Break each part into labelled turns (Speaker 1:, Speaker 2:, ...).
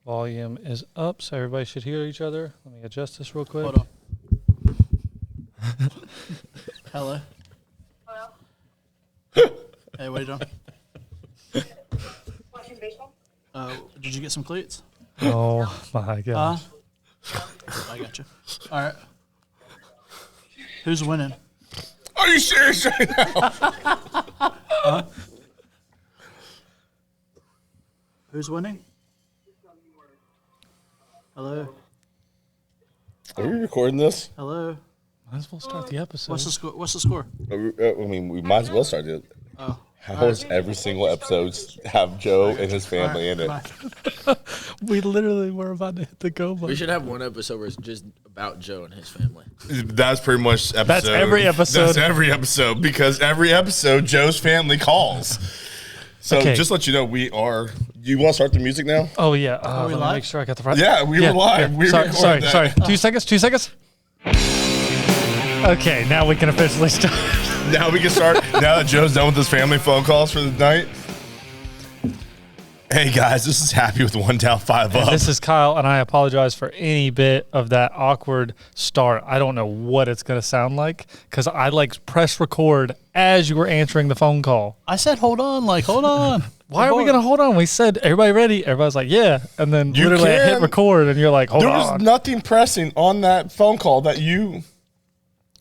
Speaker 1: Volume is up, so everybody should hear each other. Let me adjust this real quick.
Speaker 2: Hold on. Hello. Hey, what are you doing?
Speaker 3: Watching baseball?
Speaker 2: Did you get some cleats?
Speaker 1: Oh my gosh.
Speaker 2: I got you. All right. Who's winning?
Speaker 4: Are you serious right now?
Speaker 2: Who's winning? Hello.
Speaker 4: Are we recording this?
Speaker 2: Hello.
Speaker 1: Might as well start the episode.
Speaker 2: What's the score? What's the score?
Speaker 4: I mean, we might as well start it.
Speaker 2: Oh.
Speaker 4: How does every single episode have Joe and his family in it?
Speaker 2: Bye.
Speaker 1: We literally were about to hit the go button.
Speaker 5: We should have one episode where it's just about Joe and his family.
Speaker 4: That's pretty much episode.
Speaker 1: That's every episode.
Speaker 4: That's every episode because every episode Joe's family calls. So
Speaker 1: Okay.
Speaker 4: just to let you know, we are. You want to start the music now?
Speaker 1: Oh yeah.
Speaker 2: Are we
Speaker 1: Let me
Speaker 2: live?
Speaker 1: make sure I got the right.
Speaker 4: Yeah, we were live. We
Speaker 1: sorry,
Speaker 4: recorded
Speaker 1: sorry,
Speaker 4: that.
Speaker 1: sorry. 2 seconds. Okay, now we can officially start.
Speaker 4: Now we can start. Now that Joe's done with his family phone calls for the night. Hey guys, this is Happy with 1 Down 5 Up.
Speaker 1: This is Kyle, and I apologize for any bit of that awkward start. I don't know what it's going to sound like because I press record as you were answering the phone call.
Speaker 2: I said, hold on. Hold on.
Speaker 1: Why are we going to hold on? We said, everybody ready? Everybody's like, yeah. And then
Speaker 4: You
Speaker 1: literally I hit
Speaker 4: can.
Speaker 1: record, and you're like, hold
Speaker 4: There
Speaker 1: on.
Speaker 4: was nothing pressing on that phone call that you.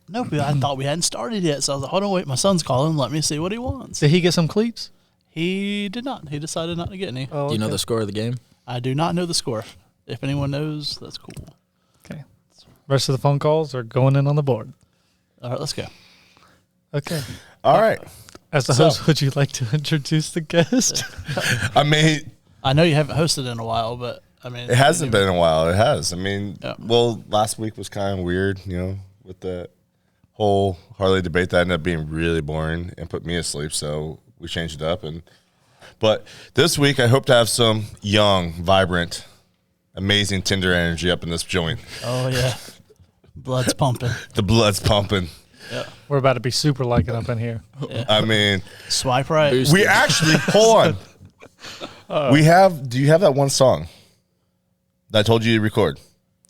Speaker 2: No, but I thought we hadn't started yet. So I was like, hold on, wait. My son's calling. Let me see what he wants.
Speaker 1: Did he get some cleats?
Speaker 2: He did not. He decided not to get any.
Speaker 1: Oh,
Speaker 5: Do you know the score of the game?
Speaker 2: I do not know the score. If anyone knows, that's cool.
Speaker 1: Okay. Rest of the phone calls are going in on the board.
Speaker 2: All right, let's go.
Speaker 1: Okay.
Speaker 4: All right.
Speaker 1: As the host, would you like to introduce the guest?
Speaker 4: I mean,
Speaker 2: I know you haven't hosted in a while, but I mean,
Speaker 4: it hasn't been a while. It has. I mean,
Speaker 2: Yeah.
Speaker 4: well, last week was kind of weird, with the whole Harley debate that ended up being really boring and put me asleep. So we changed it up. But this week, I hope to have some young, vibrant, amazing Tinder energy up in this joint.
Speaker 2: Oh yeah, blood's pumping.
Speaker 4: The blood's pumping.
Speaker 2: Yeah,
Speaker 1: We're about to be super liking up in here.
Speaker 4: I mean,
Speaker 2: swipe right.
Speaker 5: Boost.
Speaker 4: we actually, hold on. Do you have that one song that I told you to record?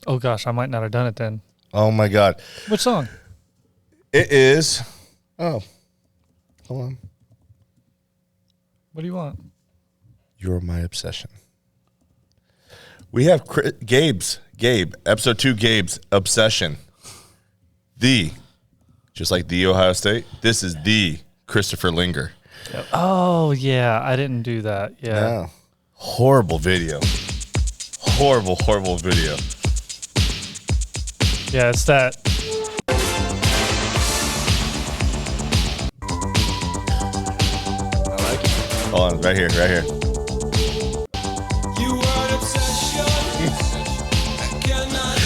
Speaker 1: Oh, gosh, I might not have done it then.
Speaker 4: Oh my God.
Speaker 1: Which song?
Speaker 4: It is. Oh, hold on.
Speaker 1: What do you want?
Speaker 4: You're My Obsession. We have Gabe, episode 2, Gabe's Obsession. Just like the Ohio State, this is the Christopher Linger.
Speaker 1: Oh, yeah. I didn't do that. Yeah.
Speaker 4: Yeah. Horrible video. Horrible video.
Speaker 1: Yeah, it's that.
Speaker 5: I like it.
Speaker 4: Hold on, right here.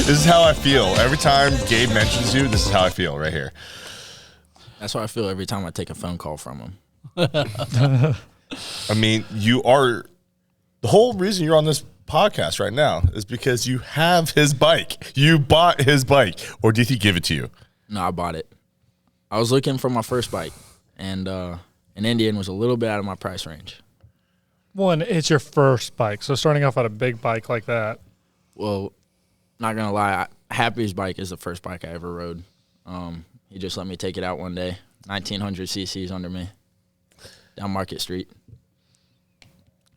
Speaker 4: This is how I feel. Every time Gabe mentions you, this is how I feel right here.
Speaker 5: That's how I feel every time I take a phone call from him.
Speaker 4: I mean, you are the whole reason you're on this podcast right now is because you have his bike. You bought his bike, or did he give it to you?
Speaker 5: No, I bought it. I was looking for my first bike, and an Indian was a little bit out of my price range.
Speaker 1: One, it's your first bike. So starting off on a big bike like that.
Speaker 5: Well, not going to lie, Happy's bike is the first bike I ever rode. He just let me take it out one day. 1,900 cc's under me. Down Market Street.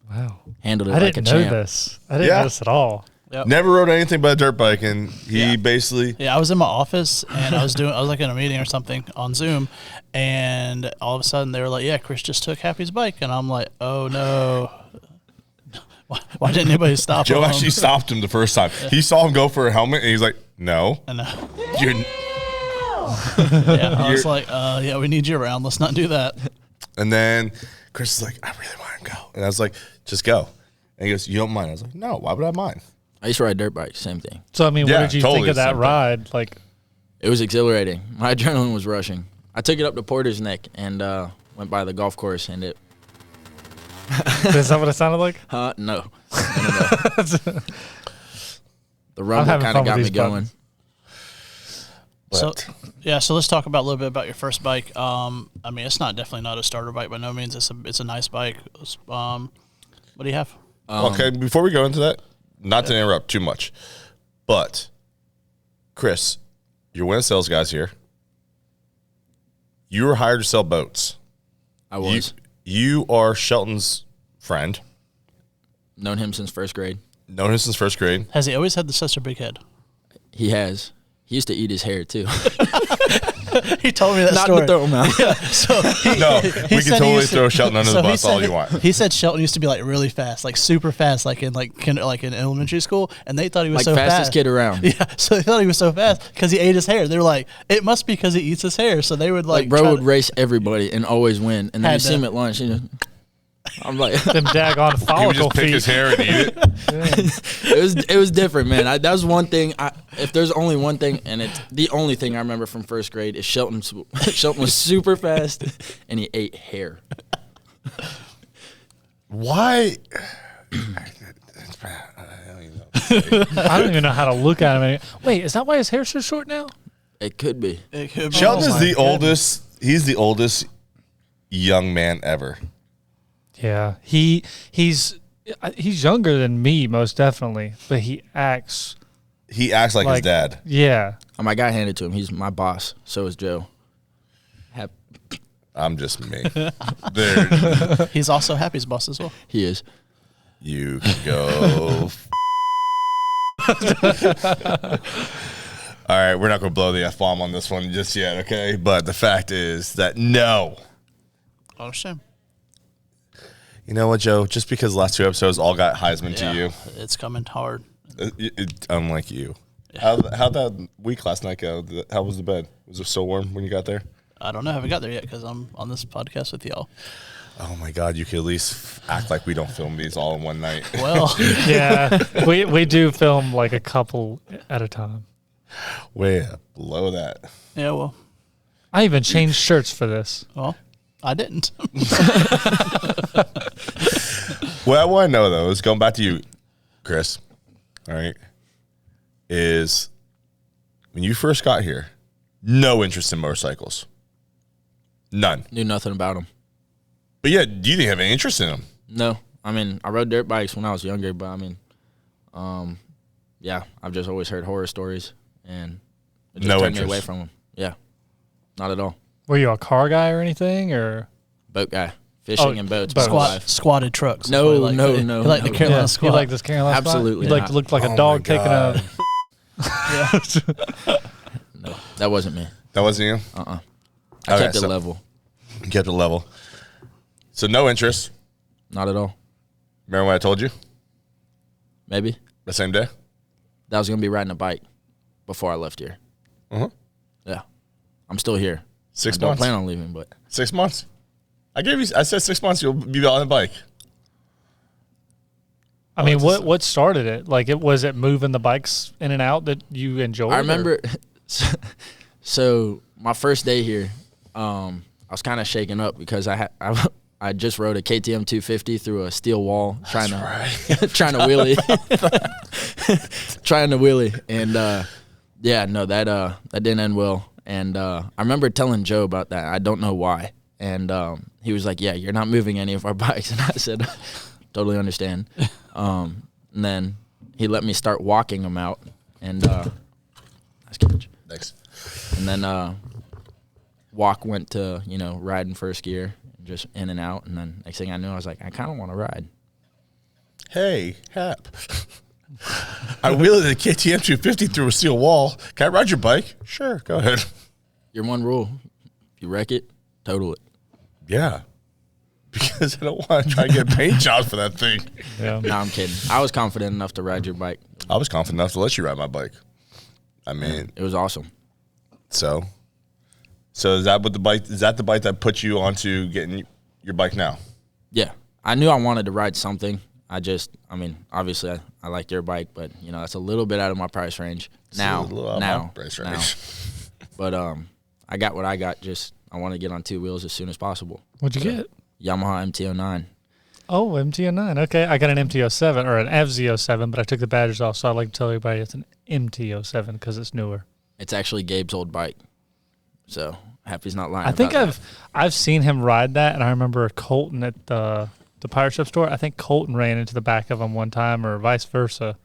Speaker 1: Wow.
Speaker 5: Handled it
Speaker 1: I
Speaker 5: like
Speaker 1: didn't
Speaker 5: a
Speaker 1: know
Speaker 5: champ.
Speaker 1: this. I didn't know this at all.
Speaker 2: Yep.
Speaker 4: Never rode anything but a dirt bike, and he basically.
Speaker 2: Yeah, I was in my office and I was like in a meeting or something on Zoom, and all of a sudden they were like, "Yeah, Chris just took Happy's bike," and I'm like, "Oh no." Why didn't anybody stop
Speaker 4: Joe
Speaker 2: him?
Speaker 4: actually stopped him the first time. He saw him go for a helmet, and he's like, "No,
Speaker 2: I know.
Speaker 4: you're."
Speaker 2: Yeah, I was like, "Yeah, we need you around. Let's not do that."
Speaker 4: And then Chris is like, "I really want to go," and I was like, "Just go." And he goes, "You don't mind?" I was like, "No, why would I mind?"
Speaker 5: I used to ride dirt bikes, same thing.
Speaker 1: So, I mean,
Speaker 4: Yeah,
Speaker 1: what did you
Speaker 4: totally
Speaker 1: think of
Speaker 4: the
Speaker 1: that
Speaker 4: same thing.
Speaker 1: ride? Like,
Speaker 5: It was exhilarating. My adrenaline was rushing. I took it up to Porter's Neck and went by the golf course, and it...
Speaker 1: is that what it sounded like?
Speaker 5: No. No. The rumble
Speaker 1: having
Speaker 5: kind
Speaker 1: fun
Speaker 5: of got
Speaker 1: with
Speaker 5: me
Speaker 1: these
Speaker 5: going.
Speaker 2: So
Speaker 4: But
Speaker 2: so let's talk about a little bit about your first bike. I mean, it's definitely not a starter bike by no means. It's a nice bike. What do you have?
Speaker 4: okay, before we go into that, not to interrupt too much, but Chris, you're one of the sales guys here. You were hired to sell boats.
Speaker 5: I was.
Speaker 4: You are Shelton's friend.
Speaker 5: Known him since first grade.
Speaker 2: Has he always had the such a big head?
Speaker 5: He has. He used to eat his hair too.
Speaker 2: He told me that
Speaker 5: Not
Speaker 2: story.
Speaker 5: to throw him out.
Speaker 2: So
Speaker 4: No, we can
Speaker 2: said he
Speaker 4: totally
Speaker 2: used to-
Speaker 4: throw Shelton under the
Speaker 2: he
Speaker 4: bus all
Speaker 2: said-
Speaker 4: you want.
Speaker 2: He said Shelton used to be like really fast, like super fast, like in elementary school, and they thought he was
Speaker 5: Like
Speaker 2: so
Speaker 5: fastest kid around.
Speaker 2: Yeah, so they thought he was so fast because he ate his hair. They were like, it must be because he eats his hair. So they would
Speaker 5: Like
Speaker 2: try
Speaker 5: bro would
Speaker 2: to-
Speaker 5: race everybody and always win. And then you
Speaker 2: Had
Speaker 5: see
Speaker 2: to.
Speaker 5: him at lunch. I'm like,
Speaker 1: Them daggone
Speaker 4: He would
Speaker 1: follicle
Speaker 4: just pick his
Speaker 1: feet.
Speaker 4: hair and eat it.
Speaker 5: it was different, man. That was one thing. If there's only one thing, and it's the only thing I remember from first grade is Shelton was super fast and he ate hair.
Speaker 4: Why?
Speaker 1: I don't even know how to look at him. Wait, is that why his hair's so short now?
Speaker 5: It could be.
Speaker 2: It could be-
Speaker 4: Shelton is
Speaker 1: my
Speaker 4: the
Speaker 1: goodness.
Speaker 4: oldest. He's the oldest young man ever.
Speaker 1: Yeah, he's younger than me, most definitely, but he acts
Speaker 4: He acts like his
Speaker 1: like
Speaker 4: dad.
Speaker 1: Yeah,
Speaker 5: I got handed to him. He's my boss. So is Joe.
Speaker 4: I'm just me. There,
Speaker 2: He's also Happy's boss as well.
Speaker 5: He is.
Speaker 4: you can go. All right, we're not going to blow the F-bomb on this one just yet, okay? But the fact is that no.
Speaker 2: Oh, shame.
Speaker 4: You know what, Joe? Just because the last two episodes all got Heisman to you,
Speaker 2: It's coming hard.
Speaker 4: unlike you. How'd that week last night go? How was the bed? Was it so warm when you got there?
Speaker 2: I don't know. I haven't got there yet because I'm on this podcast with y'all.
Speaker 4: Oh, my God. You could at least act like we don't film these all in one night.
Speaker 2: Well,
Speaker 1: yeah. we do film like a couple at a time.
Speaker 4: Way below that.
Speaker 2: yeah, well,
Speaker 1: I even changed shirts for this.
Speaker 2: I didn't.
Speaker 4: What I want to know, though, is going back to you, Chris, all right, is when you first got here, no interest in motorcycles. None.
Speaker 5: Knew nothing about him.
Speaker 4: But yeah, you didn't have any interest in them.
Speaker 5: No. I mean, I rode dirt bikes when I was younger, but I mean, yeah, I've just always heard horror stories and it just
Speaker 4: No
Speaker 5: turned me
Speaker 4: interest.
Speaker 5: away from them. Yeah. Not at all.
Speaker 1: Were you a car guy or anything, or
Speaker 5: Boat guy. Fishing and boats.
Speaker 1: boats.
Speaker 5: my whole life.
Speaker 2: Squatted trucks.
Speaker 5: No,
Speaker 2: He liked
Speaker 5: no,
Speaker 2: the-
Speaker 5: no,
Speaker 2: He liked the
Speaker 5: no.
Speaker 2: Carolina
Speaker 1: you
Speaker 2: squat.
Speaker 1: like this Carolina spot?
Speaker 5: Absolutely
Speaker 1: You like
Speaker 5: not.
Speaker 1: to look like
Speaker 4: Oh
Speaker 1: a dog
Speaker 4: my
Speaker 1: taking
Speaker 4: God.
Speaker 5: No, that wasn't me.
Speaker 4: That wasn't you?
Speaker 5: I
Speaker 4: Okay,
Speaker 5: kept it
Speaker 4: so-
Speaker 5: level.
Speaker 4: You kept the level. So no interest.
Speaker 5: Not at all.
Speaker 4: Remember what I told you
Speaker 5: Maybe.
Speaker 4: the same day?
Speaker 5: That I was going to be riding a bike before I left here.
Speaker 4: Uh-huh.
Speaker 5: Yeah. I'm still here.
Speaker 4: 6
Speaker 5: I don't
Speaker 4: months.
Speaker 5: plan on leaving, but
Speaker 4: 6 months. I said 6 months you'll be on the bike.
Speaker 1: I mean, what started it? Like, was it moving the bikes in and out that you enjoyed?
Speaker 5: I
Speaker 1: or-
Speaker 5: remember. So my first day here, I was kind of shaken up because I just rode a KTM 250 through a steel wall trying to wheelie, and yeah, no, that didn't end well. And I remember telling Joe about that. I don't know why, and he was like, "Yeah, you're not moving any of our bikes," and I said, "Totally understand." And then he let me start walking them out, and nice catch.
Speaker 4: Thanks.
Speaker 5: And then walk went to, riding first gear, just in and out. And then next thing I knew, I was like, I kind of want to ride.
Speaker 4: Hey, Hap. I wheeled a KTM 250 through a steel wall. Can I ride your bike? Sure, go ahead.
Speaker 5: Your one rule, if you wreck it, total it.
Speaker 4: Yeah. Because I don't want to try and get paint jobs for that thing.
Speaker 1: Yeah.
Speaker 5: No, I'm kidding. I was confident enough to ride your bike.
Speaker 4: I was confident enough to let you ride my bike. I mean,
Speaker 5: It was awesome.
Speaker 4: so is that what the bike? Is that the bike that put you onto getting your bike now?
Speaker 5: Yeah. I knew I wanted to ride something. Obviously I liked your bike, but, that's a little bit out of my price range.
Speaker 4: A little out of my price range.
Speaker 5: Now. But I got what I got. I want to get on two wheels as soon as possible.
Speaker 1: What'd you get?
Speaker 5: Yamaha MT-09.
Speaker 1: Oh, MT-09. Okay, I got an MT-07 or an FZ-07, but I took the badges off, so I like to tell everybody it's an MT-07 because it's newer.
Speaker 5: It's actually Gabe's old bike. So Happy's not lying.
Speaker 1: I think
Speaker 5: about
Speaker 1: I've seen him ride that, and I remember Colton at the pirate ship store. I think Colton ran into the back of him one time, or vice versa.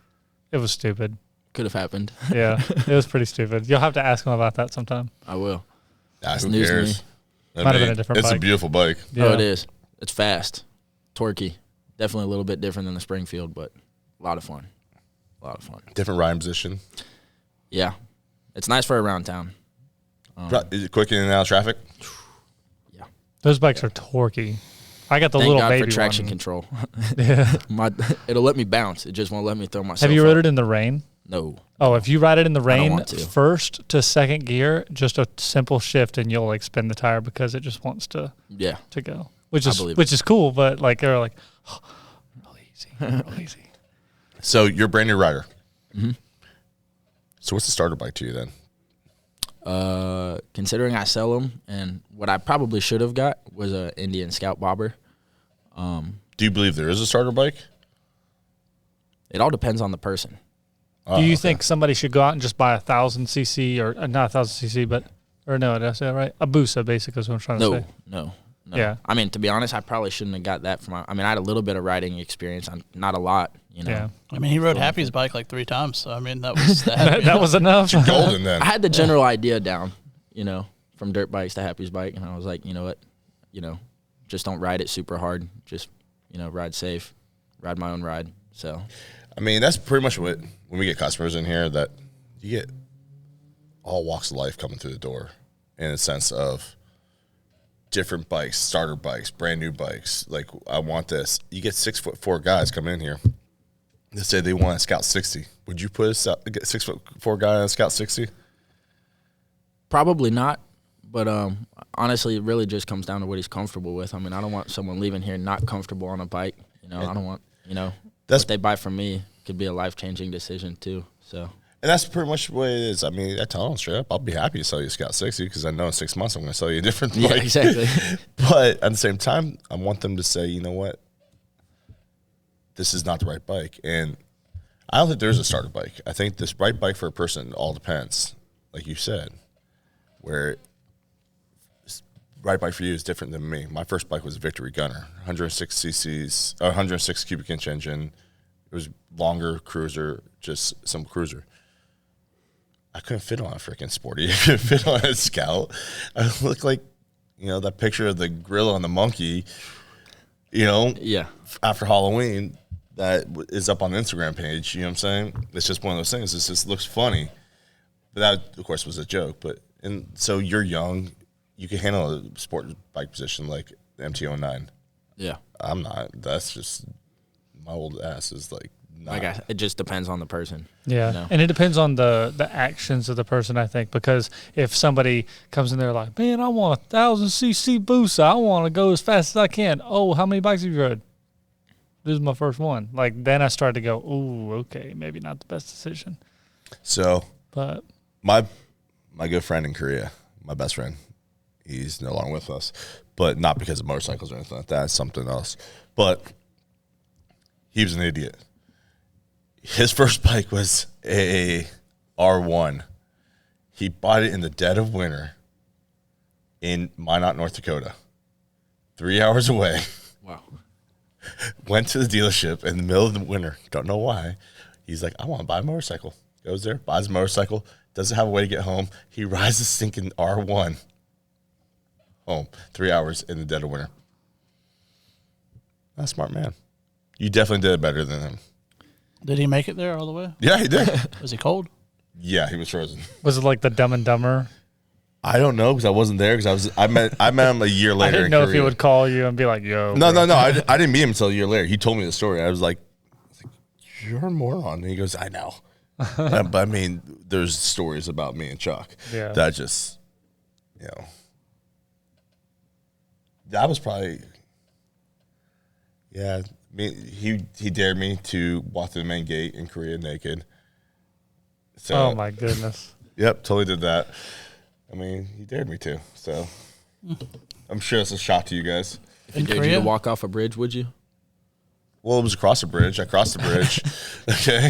Speaker 1: It was stupid.
Speaker 5: Could have happened.
Speaker 1: Yeah, it was pretty stupid. You'll have to ask him about that sometime.
Speaker 5: I will.
Speaker 4: Nah, who
Speaker 5: news to
Speaker 4: cares?
Speaker 5: me.
Speaker 1: Might have been a different
Speaker 4: It's
Speaker 1: bike.
Speaker 4: a beautiful bike.
Speaker 1: Yeah.
Speaker 5: Oh, it is. It's fast, torquey. Definitely a little bit different than the Springfield, but a lot of fun. A lot of fun.
Speaker 4: Different riding position.
Speaker 5: Yeah, it's nice for around town.
Speaker 4: Is it quick in and out of traffic?
Speaker 5: Yeah.
Speaker 1: Those bikes are torquey. I got the
Speaker 5: Thank
Speaker 1: little
Speaker 5: God
Speaker 1: baby
Speaker 5: for traction
Speaker 1: one.
Speaker 5: control.
Speaker 1: Yeah.
Speaker 5: It'll let me bounce. It just won't let me throw myself.
Speaker 1: Have you
Speaker 5: up.
Speaker 1: rode it in the rain?
Speaker 5: No.
Speaker 1: Oh, if you ride it in the rain,
Speaker 5: want to.
Speaker 1: first to second gear, just a simple shift, and you'll like spin the tire because it just wants to
Speaker 5: Yeah.
Speaker 1: go, which
Speaker 5: I
Speaker 1: is
Speaker 5: believe
Speaker 1: which is cool. But like they're like, oh, real easy, real easy.
Speaker 4: So you're a brand new rider.
Speaker 5: Mm-hmm.
Speaker 4: So what's the starter bike to you then?
Speaker 5: Considering I sell them, and what I probably should have got was a Indian Scout Bobber.
Speaker 4: Do you believe there is a starter bike?
Speaker 5: It all depends on the person.
Speaker 1: Do you think somebody should go out and just buy 1,000cc or not 1,000cc, but or no, did I say that right? A Busa, basically, is what I'm trying to say.
Speaker 5: No.
Speaker 1: Yeah.
Speaker 5: I mean, to be honest, I probably shouldn't have got that I had a little bit of riding experience, not a lot, you know.
Speaker 1: Yeah,
Speaker 2: I mean, he rode Happy's bike like 3 times. So, I mean, that was that.
Speaker 1: that was enough.
Speaker 4: Golden then.
Speaker 5: I had the general idea down, you know, from dirt bikes to Happy's bike, and I was like, you know what, just don't ride it super hard. Just, ride safe, ride my own ride. So,
Speaker 4: I mean, that's pretty much what, when we get customers in here, that you get all walks of life coming through the door in a sense of different bikes, starter bikes, brand new bikes. Like, I want this. You get 6'4" guys come in here. They say they want a Scout 60. Would you put a 6'4" guy on a Scout 60?
Speaker 5: probably not. But honestly, it really just comes down to what he's comfortable with. I mean, I don't want someone leaving here not comfortable on a bike. I don't want, what they buy from me could be a life-changing decision too. So.
Speaker 4: And that's pretty much the way it is. I mean, I tell them straight up, I'll be happy to sell you a Scout 60 because I know in 6 months I'm going to sell you a different bike.
Speaker 5: Yeah, exactly.
Speaker 4: But at the same time, I want them to say, you know what? This is not the right bike. And I don't think there's a starter bike. I think this right bike for a person all depends, like you said, where right bike for you is different than me. My first bike was a Victory Gunner, 106 cc's, 106 cubic inch engine. It was longer cruiser, just some cruiser. I couldn't fit on a freaking Sporty. I couldn't fit on a Scout. I looked like, that picture of the gorilla on the monkey,
Speaker 5: Yeah.
Speaker 4: after Halloween that is up on the Instagram page. You know what I'm saying? It's just one of those things. It just looks funny. But that, of course, was a joke. And so you're young. You can handle a sport bike position like the MT-09.
Speaker 5: Yeah.
Speaker 4: I'm not. That's just my old ass is like not.
Speaker 5: It just depends on the person.
Speaker 1: Yeah, and it depends on the actions of the person, I think, because if somebody comes in there like, man, I want a 1,000cc Busa, I want to go as fast as I can. Oh, how many bikes have you rode? This is my first one. Like, then I started to go, ooh, okay, maybe not the best decision.
Speaker 4: So,
Speaker 1: but
Speaker 4: my good friend in Korea, my best friend, he's no longer with us, but not because of motorcycles or anything like that. It's something else. But he was an idiot. His first bike was a R1. He bought it in the dead of winter in Minot, North Dakota, 3 hours away.
Speaker 5: Wow.
Speaker 4: Went to the dealership in the middle of the winter. Don't know why. He's like, I want to buy a motorcycle. Goes there, buys a motorcycle, doesn't have a way to get home. He rides the stinking R1 home, 3 hours in the dead of winter. That's a smart man. You definitely did it better than him.
Speaker 2: Did he make it there all the way?
Speaker 4: Yeah, he did.
Speaker 2: Was he cold?
Speaker 4: Yeah, he was frozen.
Speaker 1: was it like the Dumb and Dumber?
Speaker 4: I don't know because I wasn't there because I met him a year
Speaker 1: I
Speaker 4: later.
Speaker 1: didn't know if he would call you and be like, yo.
Speaker 4: No.
Speaker 1: bro.
Speaker 4: I didn't meet him until a year later. He told me the story. I was like, you're a moron. And he goes, I know. But I mean, there's stories about me and Chuck that just, that was probably, he dared me to walk through the main gate in Korea naked. So,
Speaker 1: Oh, my goodness.
Speaker 4: Yep, totally did that. I mean, he dared me to. So I'm sure it's a shock to you guys.
Speaker 5: If he dared you to walk off a bridge, would you?
Speaker 4: Well, it was across the bridge. I crossed the bridge, okay?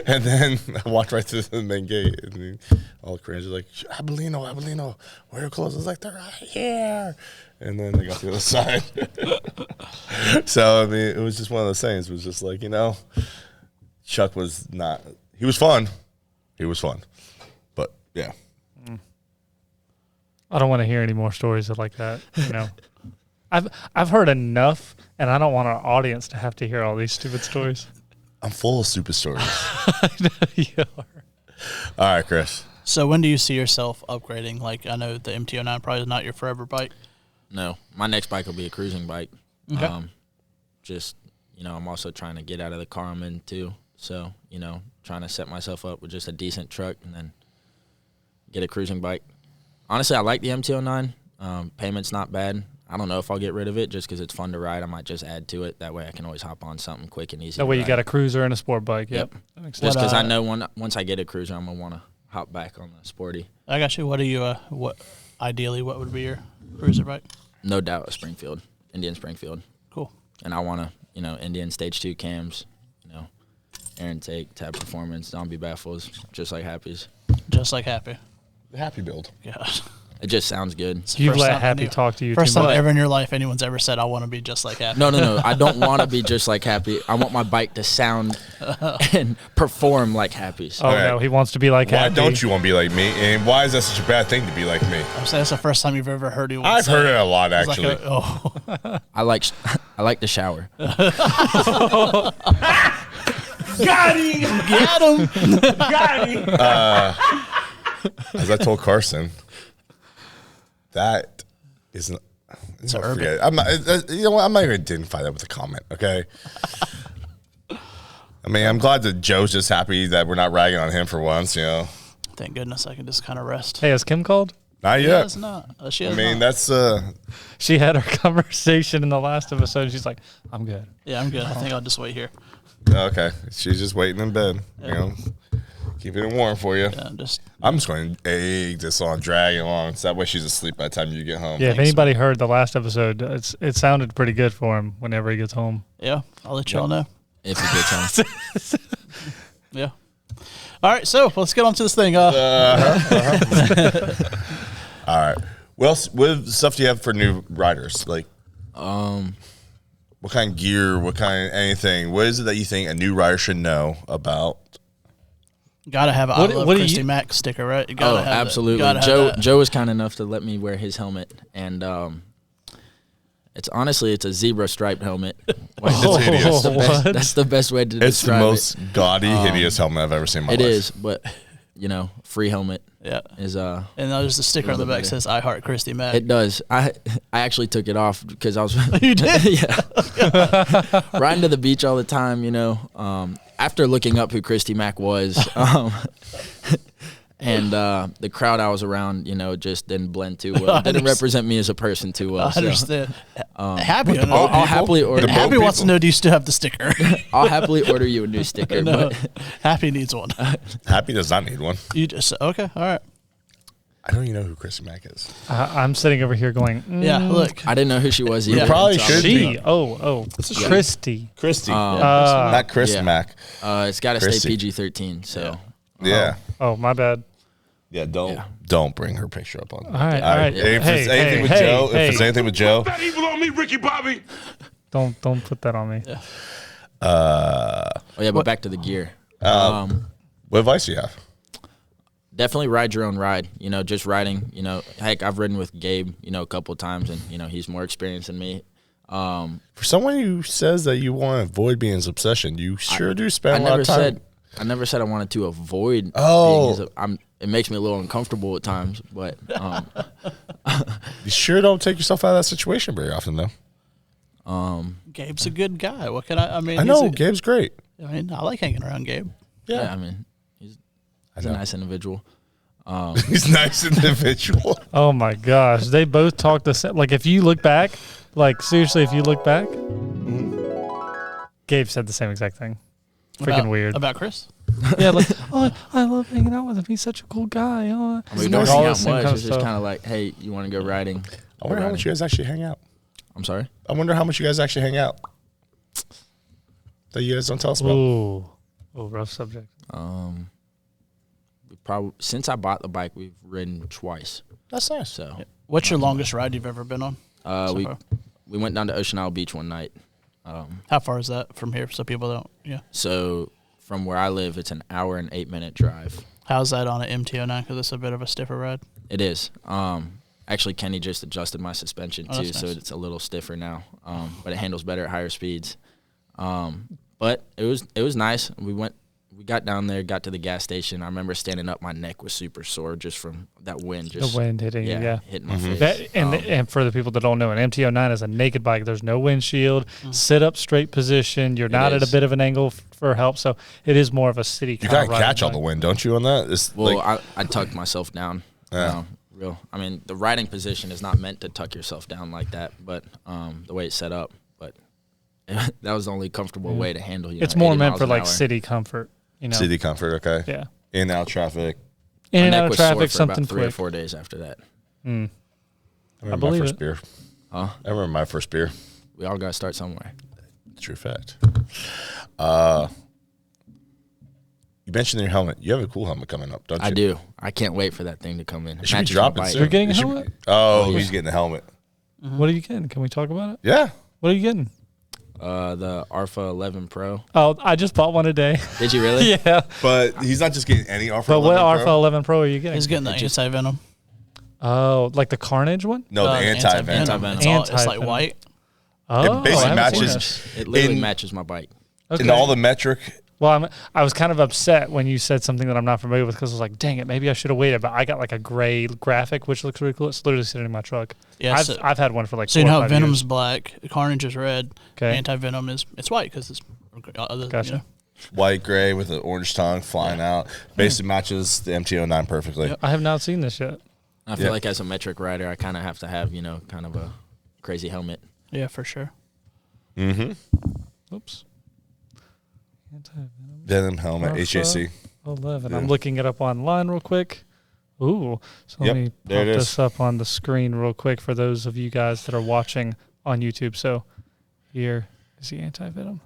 Speaker 4: And then I walked right through the main gate. And all the Koreans are like, Abelino, where are your clothes? I was like, they're right here. And then they got to the other side. So, I mean, it was just one of those things. It was just like, Chuck was not, he was fun. He was fun. But yeah.
Speaker 1: I don't want to hear any more stories like that. You know, I've heard enough, and I don't want our audience to have to hear all these stupid stories.
Speaker 4: I'm full of stupid stories.
Speaker 1: I know you are.
Speaker 4: All right, Chris.
Speaker 2: So when do you see yourself upgrading? Like, I know the MT-09 probably is not your forever bike.
Speaker 5: No, my next bike will be a cruising bike.
Speaker 2: Okay.
Speaker 5: Just, I'm also trying to get out of the car I'm in too. So, trying to set myself up with just a decent truck and then get a cruising bike. Honestly, I like the MT-09. Payment's not bad. I don't know if I'll get rid of it just because it's fun to ride. I might just add to it. That way I can always hop on something quick and easy.
Speaker 1: That way you got a cruiser and a sport bike.
Speaker 5: Yep.
Speaker 1: That makes
Speaker 5: Just
Speaker 1: sense.
Speaker 5: because I know once I get a cruiser, I'm going to want to hop back on the sporty.
Speaker 2: I got you. What do you, ideally, what would be your cruiser bike?
Speaker 5: No doubt a Springfield, Indian Springfield.
Speaker 2: Cool.
Speaker 5: And I want to, Indian Stage 2 cams, air intake, tab performance, zombie baffles, just like Happy's.
Speaker 2: Just like Happy.
Speaker 4: The happy build.
Speaker 2: God.
Speaker 5: It just sounds good.
Speaker 1: You've let Happy talk to you
Speaker 2: First
Speaker 1: too
Speaker 2: time
Speaker 1: much.
Speaker 2: ever in your life anyone's ever said, I want to be just like Happy.
Speaker 5: No. I don't want to be just like Happy. I want my bike to sound and perform like Happy's.
Speaker 1: Oh,
Speaker 4: Okay.
Speaker 1: no, he wants to be like
Speaker 4: Why
Speaker 1: Happy.
Speaker 4: don't you want to be like me? And why is that such a bad thing to be like me?
Speaker 2: I'm saying that's the first time you've ever heard anyone
Speaker 4: I've
Speaker 2: say
Speaker 4: heard it a lot,
Speaker 2: It's like
Speaker 4: actually.
Speaker 5: I like to shower.
Speaker 2: Got him.
Speaker 4: As I told Carson, that isn't.
Speaker 2: So
Speaker 4: Forget it. I'm not, you know what? I'm not even going to identify that with a comment, okay? I mean, I'm glad that Joe's just happy that we're not ragging on him for once,
Speaker 2: Thank goodness I can just kind of rest.
Speaker 1: Hey, has Kim called?
Speaker 4: Not
Speaker 2: She
Speaker 4: yet.
Speaker 2: has not. She
Speaker 4: I
Speaker 2: has
Speaker 4: mean,
Speaker 2: not.
Speaker 4: that's
Speaker 1: She had her conversation in the last episode. And she's like, I'm good.
Speaker 2: Yeah, I'm good. I think I'll just wait here.
Speaker 4: okay. She's just waiting in bed, keeping it warm for you.
Speaker 2: Yeah,
Speaker 4: I'm just going to egg this on, drag it along, so that way she's asleep by the time you get home.
Speaker 1: Yeah, if
Speaker 2: Thanks,
Speaker 1: anybody heard the last episode, it sounded pretty good for him whenever he gets home.
Speaker 2: yeah, I'll let y'all know.
Speaker 5: If it gets home.
Speaker 2: Yeah. All right, so let's get on to this thing.
Speaker 4: All right. Well, what stuff do you have for new riders? Like, what kind of gear? What kind of anything? What is it that you think a new rider should know about?
Speaker 2: Gotta have a
Speaker 1: What-
Speaker 2: I love
Speaker 1: what do
Speaker 2: Christy
Speaker 1: you-
Speaker 2: Mack sticker, right? You gotta have that.
Speaker 5: Absolutely.
Speaker 2: Gotta have
Speaker 5: Joe
Speaker 2: that.
Speaker 5: Joe was kind enough to let me wear his helmet, and it's a zebra striped helmet.
Speaker 4: It's hideous.
Speaker 1: what?
Speaker 5: That's the best way to
Speaker 4: It's the
Speaker 5: describe
Speaker 4: most gaudy, hideous helmet I've ever seen in my
Speaker 5: it.
Speaker 4: life.
Speaker 5: It is, but free helmet
Speaker 2: Yeah.
Speaker 5: is
Speaker 2: And there's a sticker on the back that says I heart Christy Mack.
Speaker 5: It does. I actually took it off because I was
Speaker 2: You did?
Speaker 5: yeah riding to the beach all the time. After looking up who Christy Mack was, and the crowd I was around, just didn't blend too well.
Speaker 2: I
Speaker 5: Didn't
Speaker 2: understand.
Speaker 5: represent me as a person too well.
Speaker 2: I
Speaker 5: so,
Speaker 2: understand. Happy.
Speaker 5: I'll happily order.
Speaker 4: The
Speaker 2: Happy
Speaker 4: boat
Speaker 2: wants to
Speaker 4: people.
Speaker 2: know, do you still have the sticker?
Speaker 5: I'll happily order you a new sticker.
Speaker 2: No.
Speaker 5: But
Speaker 2: Happy needs one.
Speaker 4: Happy does not need one.
Speaker 2: You just okay, all right.
Speaker 4: I don't even know who Chrissy Mack is.
Speaker 1: I'm sitting over here going,
Speaker 2: Yeah, look.
Speaker 5: I didn't know who she was either.
Speaker 4: probably
Speaker 5: until I
Speaker 4: should
Speaker 5: was-
Speaker 4: be.
Speaker 1: she. Oh, Christy.
Speaker 4: Christy.
Speaker 1: Not
Speaker 4: Chris
Speaker 5: yeah.
Speaker 4: Mack.
Speaker 5: It's got to stay
Speaker 4: Christy.
Speaker 5: PG-13. So
Speaker 4: Yeah.
Speaker 1: Oh, my bad.
Speaker 4: Yeah, don't
Speaker 5: Yeah.
Speaker 4: don't bring her picture up on.
Speaker 1: All right, all right.
Speaker 4: If
Speaker 1: Hey,
Speaker 4: it's anything
Speaker 1: hey,
Speaker 4: with
Speaker 1: hey,
Speaker 4: Joe,
Speaker 1: hey.
Speaker 4: if it's anything with Joe,
Speaker 3: That evil on me, Ricky Bobby.
Speaker 1: Don't put that on me.
Speaker 5: oh yeah, but back to the gear.
Speaker 4: what advice do you have?
Speaker 5: Definitely ride your own ride. Just riding. Heck, I've ridden with Gabe. A couple of times, and he's more experienced than me.
Speaker 4: For someone who says that you want to avoid being his obsession, you sure do spend a lot of time.
Speaker 5: I never said I wanted to avoid.
Speaker 4: Oh.
Speaker 5: being his, it makes me a little uncomfortable at times, but
Speaker 4: You sure don't take yourself out of that situation very often, though.
Speaker 2: Gabe's a good guy. What can I mean?
Speaker 4: I know Gabe's great.
Speaker 2: I like hanging around Gabe.
Speaker 5: yeah, I mean, he's a
Speaker 4: know.
Speaker 5: nice individual.
Speaker 4: He's a nice individual.
Speaker 1: Oh my gosh, they both talk the same. Like if you look back, like seriously, if you look back, Gabe said the same exact thing. Freaking weird.
Speaker 2: About Chris?
Speaker 1: Yeah, like I love hanging out with him. He's such a cool guy. Oh,
Speaker 5: I mean, we don't
Speaker 1: all
Speaker 5: hang
Speaker 1: the
Speaker 5: out
Speaker 1: same
Speaker 5: much.
Speaker 1: kind of
Speaker 5: It's just
Speaker 1: stuff.
Speaker 5: kind of like, hey, you want to go riding?
Speaker 4: I wonder how much you guys actually hang out.
Speaker 5: I'm sorry.
Speaker 4: I wonder how much you guys actually hang out. That you guys don't tell us about.
Speaker 1: Ooh, rough subject.
Speaker 5: We probably since I bought the bike, we've ridden twice.
Speaker 4: That's nice.
Speaker 5: So
Speaker 2: What's your longest ride you've ever been on? so
Speaker 5: we
Speaker 2: far?
Speaker 5: we went down to Ocean Isle Beach one night.
Speaker 2: How far is that from here so people don't? Yeah.
Speaker 5: So from where I live, it's an hour and 8-minute drive.
Speaker 2: How's that on an MT-09? Because it's a bit of a stiffer ride.
Speaker 5: It is. Actually, Kenny just adjusted my suspension too,
Speaker 2: that's
Speaker 5: so
Speaker 2: nice.
Speaker 5: it's a little stiffer now. But it handles better at higher speeds. But it was nice. We got down there, got to the gas station. I remember standing up, my neck was super sore just from that wind.
Speaker 1: The wind hitting you, yeah.
Speaker 5: hitting my face.
Speaker 1: That, and for the people that don't know, an MT-09 is a naked bike. There's no windshield. Sit up, straight position. You're not at a bit of an angle for help, so it is more of a city
Speaker 4: You
Speaker 1: car
Speaker 4: gotta catch all the wind, don't you? On that, it's
Speaker 5: I tucked myself down.
Speaker 4: Yeah.
Speaker 5: I mean, the riding position is not meant to tuck yourself down like that, but the way it's set up. But that was the only comfortable way to handle.
Speaker 1: It's more meant for like city comfort.
Speaker 4: City comfort, okay.
Speaker 1: Yeah.
Speaker 4: In and out traffic.
Speaker 1: In and
Speaker 5: My
Speaker 1: out
Speaker 5: neck
Speaker 1: of
Speaker 5: was sore
Speaker 1: traffic,
Speaker 5: for
Speaker 1: something
Speaker 5: about 3 or
Speaker 1: quick.
Speaker 5: 4 days after that.
Speaker 4: I remember
Speaker 1: believe
Speaker 4: my first
Speaker 1: it.
Speaker 4: beer.
Speaker 5: Huh?
Speaker 4: I remember my first beer.
Speaker 5: We all got to start somewhere.
Speaker 4: True fact. You mentioned your helmet. You have a cool helmet coming up, don't you?
Speaker 5: I do. I can't wait for that thing to come in.
Speaker 4: It should be
Speaker 5: Matches my
Speaker 4: dropping
Speaker 5: bike.
Speaker 4: soon.
Speaker 1: You're getting a
Speaker 4: It should
Speaker 1: helmet?
Speaker 4: be- Oh, he's getting a helmet.
Speaker 1: What are you getting? Can we talk about it?
Speaker 4: Yeah.
Speaker 1: What are you getting?
Speaker 5: The Arfa 11 Pro.
Speaker 1: Oh, I just bought one today.
Speaker 5: Did you really?
Speaker 1: Yeah.
Speaker 4: But he's not just getting any Alpha
Speaker 1: But what
Speaker 4: 11
Speaker 1: Alpha
Speaker 4: Pro.
Speaker 1: 11 Pro are you getting?
Speaker 2: He's getting the anti-venom.
Speaker 1: Oh, like the Carnage one?
Speaker 4: No, the anti-venom.
Speaker 5: Anti-venom.
Speaker 2: It's like
Speaker 1: Anti-venom.
Speaker 2: white.
Speaker 1: Oh,
Speaker 4: basically
Speaker 1: I haven't seen
Speaker 4: matches-
Speaker 1: that.
Speaker 5: It literally
Speaker 4: In-
Speaker 5: matches my bike.
Speaker 1: Okay.
Speaker 4: And all the metric.
Speaker 1: Well, I was kind of upset when you said something that I'm not familiar with because I was like, dang it, maybe I should have waited. But I got like a gray graphic, which looks really cool. It's literally sitting in my truck.
Speaker 2: Yeah,
Speaker 1: I've had one for like
Speaker 2: So
Speaker 1: 4
Speaker 2: you
Speaker 1: or
Speaker 2: know
Speaker 1: 5
Speaker 2: Venom's
Speaker 1: years.
Speaker 2: black, Carnage is red,
Speaker 1: Okay.
Speaker 2: anti-venom it's white because it's other.
Speaker 1: Gotcha.
Speaker 2: You know.
Speaker 4: White, gray with an orange tongue flying out. Basically matches the MT-09 perfectly.
Speaker 2: Yep.
Speaker 1: I have not seen this yet.
Speaker 5: I feel
Speaker 4: Yeah.
Speaker 5: like as a metric rider, I kind of have to have, kind of a crazy helmet.
Speaker 2: Yeah, for sure.
Speaker 4: Mm-hmm.
Speaker 1: Oops. Anti-venom
Speaker 4: Venom helmet,
Speaker 1: Alpha
Speaker 4: HAC.
Speaker 1: 11.
Speaker 4: Yeah.
Speaker 1: I'm looking it up online real quick. Ooh. So
Speaker 4: Yep,
Speaker 1: let me
Speaker 4: there
Speaker 1: pop
Speaker 4: it
Speaker 1: this
Speaker 4: is.
Speaker 1: up on the screen real quick for those of you guys that are watching on YouTube. So here is the anti-venom.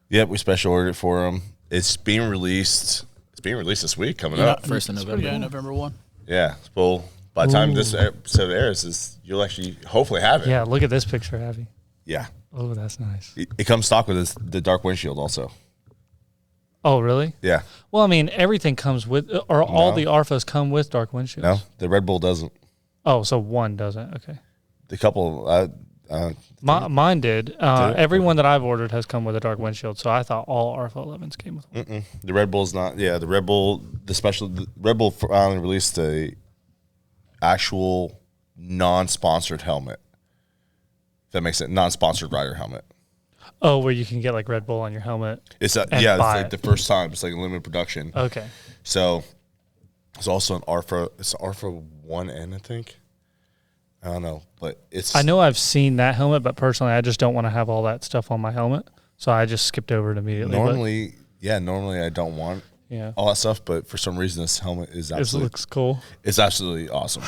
Speaker 4: Yep, we special ordered for him. It's being released. It's being released this week coming
Speaker 2: Yeah,
Speaker 4: up.
Speaker 5: First of
Speaker 2: it's
Speaker 5: November.
Speaker 2: pretty good, November 1.
Speaker 4: Yeah. Well, by the time this
Speaker 1: Ooh.
Speaker 4: episode airs, you'll actually hopefully have it.
Speaker 1: Yeah, look at this picture, Abby.
Speaker 4: Yeah.
Speaker 1: Oh, that's nice.
Speaker 4: It comes stock with the dark windshield also.
Speaker 1: Oh, really?
Speaker 4: Yeah.
Speaker 1: Well, I mean, everything comes with, or all
Speaker 4: No.
Speaker 1: the Arfas come with dark windshields.
Speaker 4: No, the Red Bull doesn't.
Speaker 1: Oh, so one doesn't. Okay.
Speaker 4: The couple,
Speaker 1: Mine did.
Speaker 4: Did it?
Speaker 1: Everyone that I've ordered has come with a dark windshield, so I thought all Arfa 11s came with one.
Speaker 4: the Red Bull's not. Yeah, the Red Bull, the Red Bull finally released a actual non-sponsored helmet. If that makes sense, non-sponsored rider helmet.
Speaker 1: Oh, where you can get like Red Bull on your helmet.
Speaker 4: It's
Speaker 1: And
Speaker 4: it's
Speaker 1: buy
Speaker 4: like
Speaker 1: it.
Speaker 4: the first time. It's like a limited production.
Speaker 1: Okay.
Speaker 4: So it's also an Arfa. It's Arfa 1N, I think. I don't know, but it's.
Speaker 1: I know I've seen that helmet, but personally, I just don't want to have all that stuff on my helmet, so I just skipped over it immediately. but,
Speaker 4: Normally I don't want
Speaker 1: yeah,
Speaker 4: all that stuff, but for some reason this helmet is
Speaker 1: this
Speaker 4: absolutely,
Speaker 1: looks cool.
Speaker 4: it's absolutely awesome.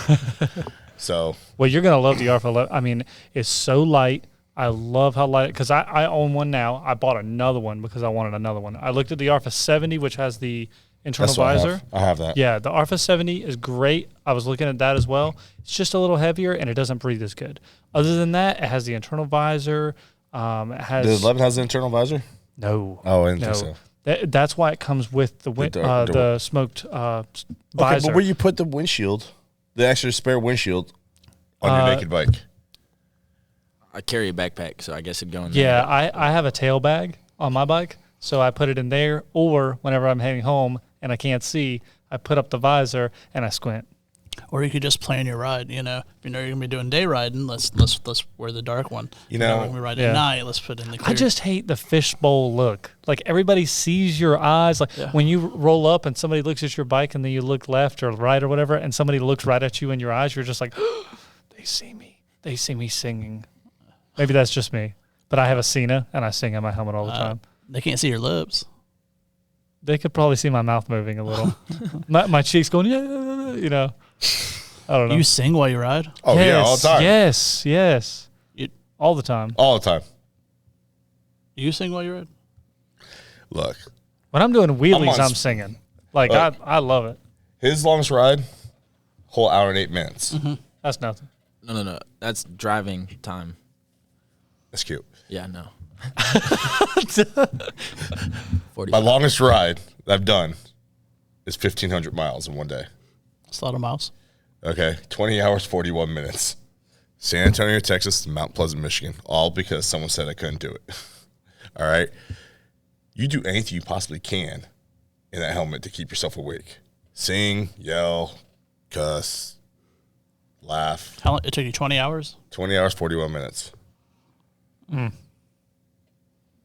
Speaker 4: So
Speaker 1: Well, you're gonna love the Arfa 11. I mean, it's so light. I love how light, because I own one now. I bought another one because I wanted another one. I looked at the Arfa 70, which has the internal
Speaker 4: that's what
Speaker 1: visor.
Speaker 4: I have that.
Speaker 1: Yeah, the Arfa 70 is great. I was looking at that as well. It's just a little heavier and it doesn't breathe as good. Other than that, it has the internal visor. It has
Speaker 4: The 11 has an internal visor.
Speaker 1: no.
Speaker 4: Oh, I didn't
Speaker 1: No.
Speaker 4: think so.
Speaker 1: That's why it comes with the the smoked
Speaker 4: Okay,
Speaker 1: visor.
Speaker 4: but where you put the windshield, the extra spare windshield on your naked bike?
Speaker 5: I carry a backpack, so I guess it'd go in there.
Speaker 1: Yeah, I have a tail bag on my bike, so I put it in there. Or whenever I'm heading home and I can't see, I put up the visor and I squint.
Speaker 2: Or you could just plan your ride. You know, if you know you're gonna be doing day riding, let's wear the dark one.
Speaker 4: You know,
Speaker 2: when we ride
Speaker 1: yeah.
Speaker 2: at night, let's put in the clear.
Speaker 1: I just hate the fishbowl look. Like everybody sees your eyes. Like
Speaker 2: Yeah.
Speaker 1: when you roll up and somebody looks at your bike and then you look left or right or whatever, and somebody looks right at you in your eyes, you're just like, they see me. They see me singing. Maybe that's just me, but I have a Cena and I sing in my helmet all the time.
Speaker 2: They can't see your lips.
Speaker 1: They could probably see my mouth moving a little. my cheeks going, yeah, you know. I don't know.
Speaker 2: You sing while you ride.
Speaker 4: Oh
Speaker 1: yes,
Speaker 4: yeah, all the time.
Speaker 1: Yes.
Speaker 2: You,
Speaker 1: All the time.
Speaker 4: All the time.
Speaker 2: you sing while you ride.
Speaker 4: Look,
Speaker 1: When I'm doing wheelies,
Speaker 4: on
Speaker 1: I'm singing. Like, I love it.
Speaker 4: his longest ride, whole hour and 8 minutes.
Speaker 1: That's nothing.
Speaker 5: No. That's driving time.
Speaker 4: That's cute.
Speaker 5: Yeah, no.
Speaker 4: My longest ride that I've done is 1,500 miles in one day.
Speaker 2: That's a lot of miles.
Speaker 4: Okay, 20 hours, 41 minutes. San Antonio, Texas, to Mount Pleasant, Michigan, all because someone said I couldn't do it. All right? You do anything you possibly can in that helmet to keep yourself awake. Sing, yell, cuss, laugh.
Speaker 2: How long? It took you 20 hours?
Speaker 4: 20 hours, 41 minutes.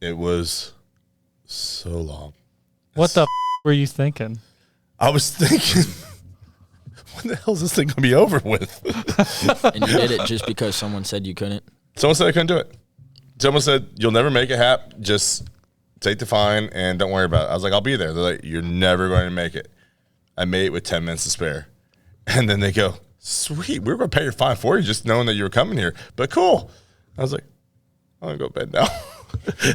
Speaker 4: It was so long.
Speaker 1: What the were you thinking?
Speaker 4: I was thinking, when the hell is this thing going to be over with?
Speaker 5: And you did it just because someone said you couldn't?
Speaker 4: Someone said I couldn't do it. Someone said, you'll never make it, Hap. Just take the fine and don't worry about it. I was like, I'll be there. They're like, you're never going to make it. I made it with 10 minutes to spare. And then they go, sweet, we were going to pay your fine for you just knowing that you were coming here. But cool. I was like, I'm going to go to bed now.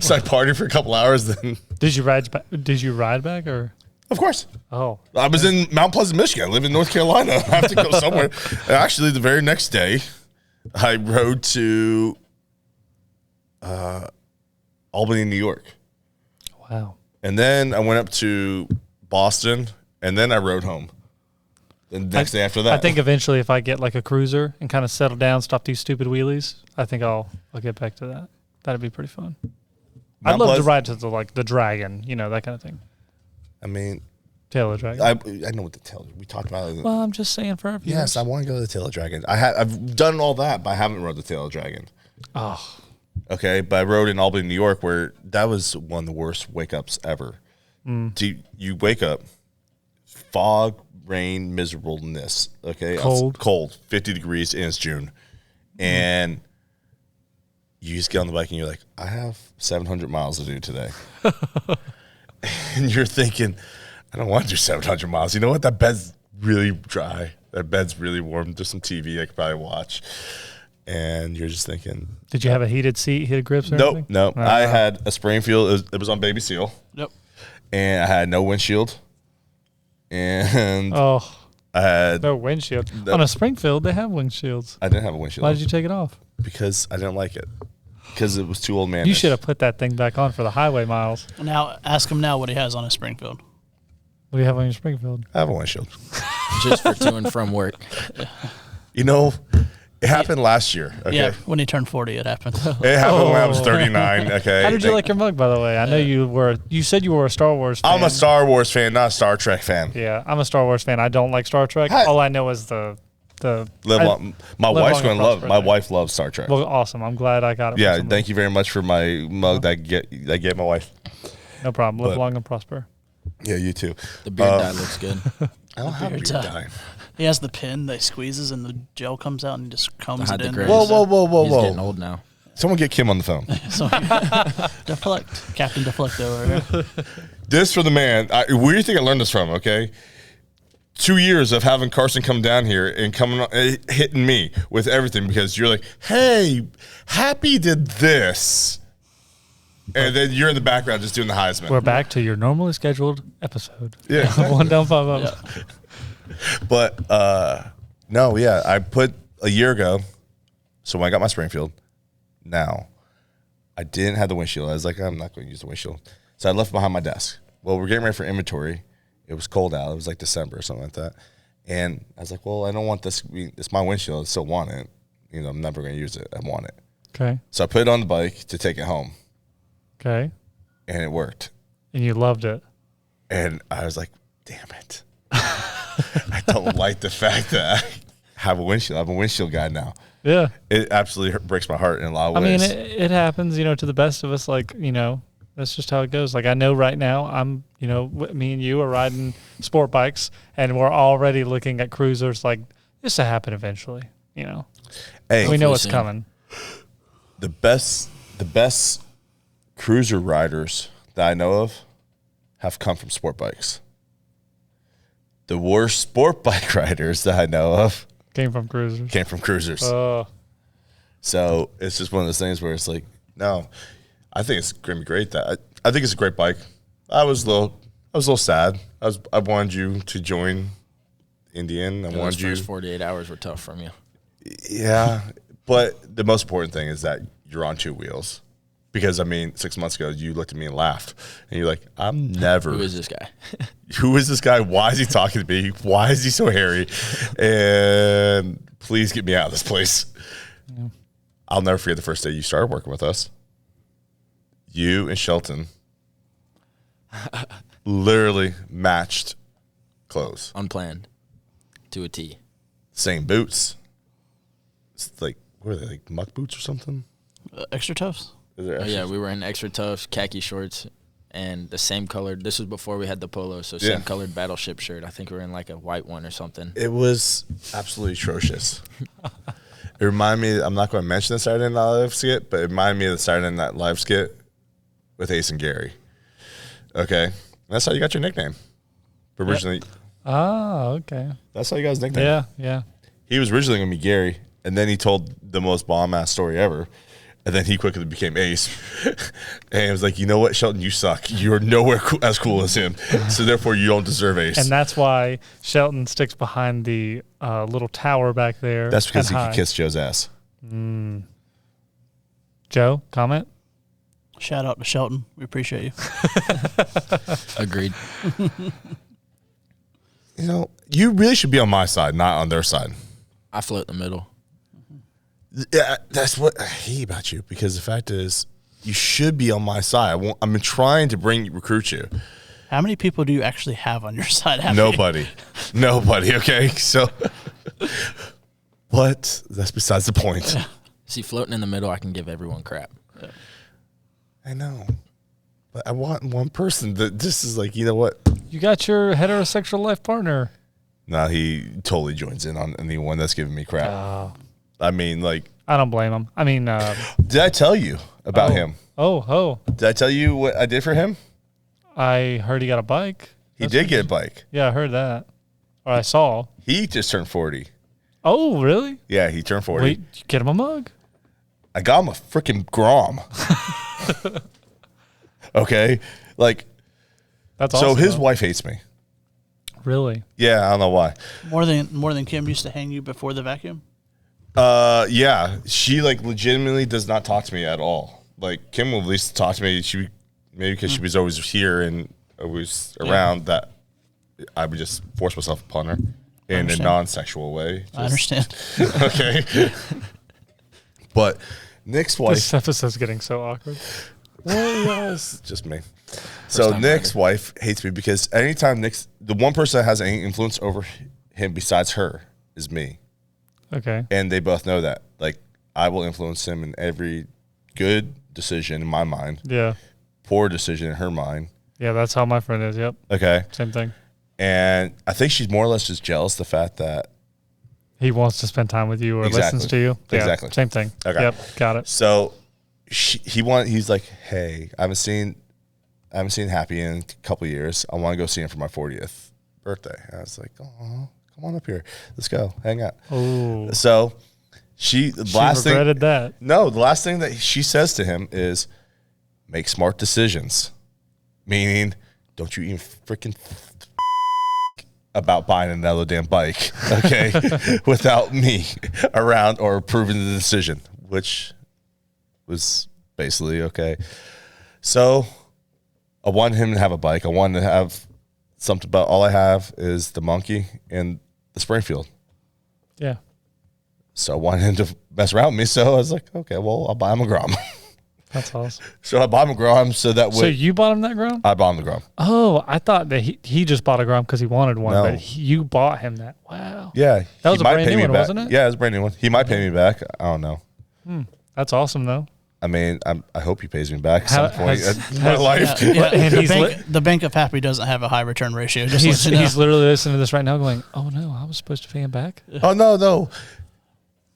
Speaker 4: So I partied for a couple hours then.
Speaker 1: Did you ride back or?
Speaker 4: Of course.
Speaker 1: Oh.
Speaker 4: I was in Mount Pleasant, Michigan. I live in North Carolina. I have to go somewhere. And actually, the very next day, I rode to Albany, New York.
Speaker 1: Wow.
Speaker 4: And then I went up to Boston, and then I rode home. The next day after that.
Speaker 1: I think eventually if I get like a cruiser and kind of settle down, stop these stupid wheelies, I think I'll get back to that. That'd be pretty fun. I'd love to ride to the Dragon, that kind of thing.
Speaker 4: I mean,
Speaker 1: Taylor Dragon.
Speaker 4: I know what the Taylor. We talked about it.
Speaker 1: Well, I'm just saying for our viewers.
Speaker 4: Yes, I want to go to the Taylor Dragon. I've done all that, but I haven't rode the Taylor Dragon.
Speaker 1: Oh.
Speaker 4: Okay, but I rode in Albany, New York, where that was one of the worst wake ups ever. You wake up, fog, rain, miserableness. Okay, cold, 50 degrees, and it's June, and you just get on the bike and you're like, I have 700 miles to do today. And you're thinking, I don't want to do 700 miles. You know what? That bed's really dry. That bed's really warm. There's some TV I could probably watch. And you're just thinking.
Speaker 1: Did you have a heated seat, heated grips or anything?
Speaker 4: Nope. I had a Springfield. It was on Baby Seal.
Speaker 2: Yep.
Speaker 4: And I had no windshield. And
Speaker 1: I
Speaker 4: had
Speaker 1: no windshield. On a Springfield, they have windshields.
Speaker 4: I didn't have a windshield.
Speaker 1: Why did you take it off?
Speaker 4: Because I didn't like it. Because it was too old man.
Speaker 1: You should have put that thing back on for the highway miles.
Speaker 2: Now, ask him now what he has on his Springfield.
Speaker 1: What do you have on your Springfield?
Speaker 4: I have a windshield.
Speaker 5: Just for to and from work.
Speaker 4: It happened last year. Okay?
Speaker 2: Yeah, when he turned 40, it happened.
Speaker 4: It happened when I was 39. Okay.
Speaker 1: How did you like your mug, by the way? I know you said you were a Star Wars fan.
Speaker 4: I'm a Star Wars fan, not a Star Trek fan.
Speaker 1: Yeah, I'm a Star Wars fan. I don't like Star Trek. All I know is the
Speaker 4: my wife's going to love it. My wife loves Star Trek.
Speaker 1: Well, awesome. I'm glad I got it.
Speaker 4: Yeah, thank you very much for my mug that I gave my wife.
Speaker 1: No problem. Live long and prosper.
Speaker 4: Yeah, you too.
Speaker 5: The beard dye looks good.
Speaker 4: I don't have a beard dye.
Speaker 2: He has the pin that he squeezes and the gel comes out and he just combs it in.
Speaker 4: Whoa.
Speaker 5: He's getting old now.
Speaker 4: Someone get Kim on the phone.
Speaker 2: Deflect. Captain Deflect over here.
Speaker 4: This for the man. Where do you think I learned this from, okay? 2 years of having Carson come down here and hitting me with everything because you're like, hey, Happy did this. And then you're in the background just doing the Heisman.
Speaker 1: We're back to your normally scheduled episode.
Speaker 4: Yeah.
Speaker 1: 1 down, 5 up.
Speaker 2: Yeah.
Speaker 4: But, I put a year ago, so when I got my Springfield, now, I didn't have the windshield. I was like, I'm not going to use the windshield. So I left it behind my desk. Well, we're getting ready for inventory. It was cold out. It was like December or something like that. And I was like, well, I don't want this. It's my windshield. I still want it. I'm never going to use it. I want it.
Speaker 1: Okay.
Speaker 4: So I put it on the bike to take it home.
Speaker 1: Okay.
Speaker 4: And it worked.
Speaker 1: And you loved it.
Speaker 4: And I was like, damn it. I don't like the fact that I have a windshield. I'm a windshield guy now.
Speaker 1: Yeah.
Speaker 4: It absolutely breaks my heart in a lot of
Speaker 1: ways.
Speaker 4: ways.
Speaker 1: I mean, it happens, to the best of us. Like, that's just how it goes. Like, I know right now I'm, me and you are riding sport bikes and we're already looking at cruisers. Like, this will happen eventually, Hey, we know it's coming.
Speaker 4: The best cruiser riders that I know of have come from sport bikes. The worst sport bike riders that I know of
Speaker 1: came from cruisers.
Speaker 4: So it's just one of those things where it's like, no, I think it's going to be great. I think it's a great bike. I was a little sad. I wanted you to join Indian.
Speaker 5: Those first 48 hours were tough from you.
Speaker 4: Yeah, but the most important thing is that you're on 2 wheels. Because, I mean, 6 months ago, you looked at me and laughed. And you're like, I'm never.
Speaker 5: Who is this guy?
Speaker 4: Who is this guy? Why is he talking to me? Why is he so hairy? And please get me out of this place. Yeah. I'll never forget the first day you started working with us. You and Shelton literally matched clothes.
Speaker 5: Unplanned to a T.
Speaker 4: Same boots. It's like, what are they, like muck boots or something?
Speaker 2: Extra toes.
Speaker 5: Yeah, we were in extra tough khaki shorts and the same colored. This was before we had the polo, so same colored battleship shirt. I think we were in like a white one or something.
Speaker 4: It was absolutely atrocious. It reminded me, I'm not going to mention the Saturday Night Live skit, but it reminded me of the Saturday Night Live skit with Ace and Gary. Okay? That's how you got your nickname. Originally.
Speaker 1: Oh, okay.
Speaker 4: That's how you got his nickname.
Speaker 1: Yeah, yeah.
Speaker 4: He was originally going to be Gary, and then he told the most bomb-ass story ever. And then he quickly became Ace. And it was like, you know what, Shelton, you suck. You're nowhere as cool as him. So therefore, you don't deserve Ace.
Speaker 1: And that's why Shelton sticks behind the little tower back there.
Speaker 4: That's because he could kiss Joe's ass.
Speaker 1: Joe, comment?
Speaker 2: Shout out to Shelton. We appreciate you.
Speaker 5: Agreed.
Speaker 4: You know, you really should be on my side, not on their side.
Speaker 5: I float in the middle.
Speaker 4: Yeah, that's what I hate about you, because the fact is, you should be on my side. I'm trying to recruit you.
Speaker 2: How many people do you actually have on your side?
Speaker 4: Nobody. Nobody, okay? So, but that's besides the point.
Speaker 5: See, floating in the middle, I can give everyone crap.
Speaker 2: Yeah.
Speaker 4: I know. But I want one person that this is like, you know what?
Speaker 1: You got your heterosexual life partner.
Speaker 4: No, he totally joins in on anyone that's giving me crap. I mean, like.
Speaker 1: I don't blame him. I mean.
Speaker 4: Did I tell you about him?
Speaker 1: Oh.
Speaker 4: Did I tell you what I did for him?
Speaker 1: I heard he got a bike.
Speaker 4: He did get a bike.
Speaker 1: Yeah, I heard that. Or I saw.
Speaker 4: He just turned 40.
Speaker 1: Oh, really?
Speaker 4: Yeah, he turned 40.
Speaker 1: Wait, you get him a mug?
Speaker 4: I got him a freaking Grom. Okay? Like.
Speaker 1: That's awesome.
Speaker 4: So his wife hates me.
Speaker 1: Really?
Speaker 4: Yeah, I don't know why.
Speaker 2: More than Kim used to hang you before the vacuum?
Speaker 4: Yeah, she like legitimately does not talk to me at all. Like Kim will at least talk to me. Maybe because she was always here and always around, that I would just force myself upon her in a non-sexual way.
Speaker 2: I understand.
Speaker 4: Okay. But Nick's wife.
Speaker 1: This episode's getting so awkward.
Speaker 4: Well, yeah, it's just me. So Nick's wife hates me because anytime the one person that has any influence over him besides her is me.
Speaker 1: Okay.
Speaker 4: And they both know that. Like, I will influence him in every good decision in my mind.
Speaker 1: Yeah.
Speaker 4: Poor decision in her mind.
Speaker 1: Yeah, that's how my friend is. Yep.
Speaker 4: Okay.
Speaker 1: Same thing.
Speaker 4: And I think she's more or less just jealous of the fact that
Speaker 1: he wants to spend time with you or listens to you. Yeah,
Speaker 4: exactly.
Speaker 1: Same thing.
Speaker 4: Okay.
Speaker 1: Yep. Got it.
Speaker 4: So he's like, hey, I haven't seen Happy in a couple of years. I want to go see him for my 40th birthday. And I was like, oh, come on up here. Let's go hang out.
Speaker 1: Oh.
Speaker 4: So the last
Speaker 1: regretted that.
Speaker 4: No, the last thing that she says to him is, make smart decisions. Meaning, don't you even freaking about buying another damn bike, okay, without me around or approving the decision, which was basically okay. So I wanted him to have a bike. I wanted to have something, but all I have is the monkey and the Springfield.
Speaker 1: Yeah.
Speaker 4: So I wanted him to mess around with me. So I was like, okay, well, I'll buy him a Grom.
Speaker 1: That's awesome.
Speaker 4: So I bought him a Grom so that way.
Speaker 1: So you bought him that Grom?
Speaker 4: I bought him the Grom.
Speaker 1: Oh, I thought that he just bought a Grom because he wanted one,
Speaker 4: No.
Speaker 1: but you bought him that. Wow.
Speaker 4: Yeah.
Speaker 1: That was
Speaker 4: he
Speaker 1: a
Speaker 4: might
Speaker 1: brand
Speaker 4: pay
Speaker 1: new
Speaker 4: me
Speaker 1: one,
Speaker 4: back.
Speaker 1: wasn't it?
Speaker 4: Yeah, it was a brand new one. He might pay me back. I don't know.
Speaker 1: That's awesome, though.
Speaker 4: I mean, I hope he pays me back at some point in my
Speaker 1: has-
Speaker 4: life.
Speaker 2: Yeah,
Speaker 1: And
Speaker 2: the bank of Happy doesn't have a high return ratio. Just
Speaker 1: He's,
Speaker 2: let you know.
Speaker 1: he's literally listening to this right now going, oh, no, I was supposed to pay him back?
Speaker 4: Oh, no.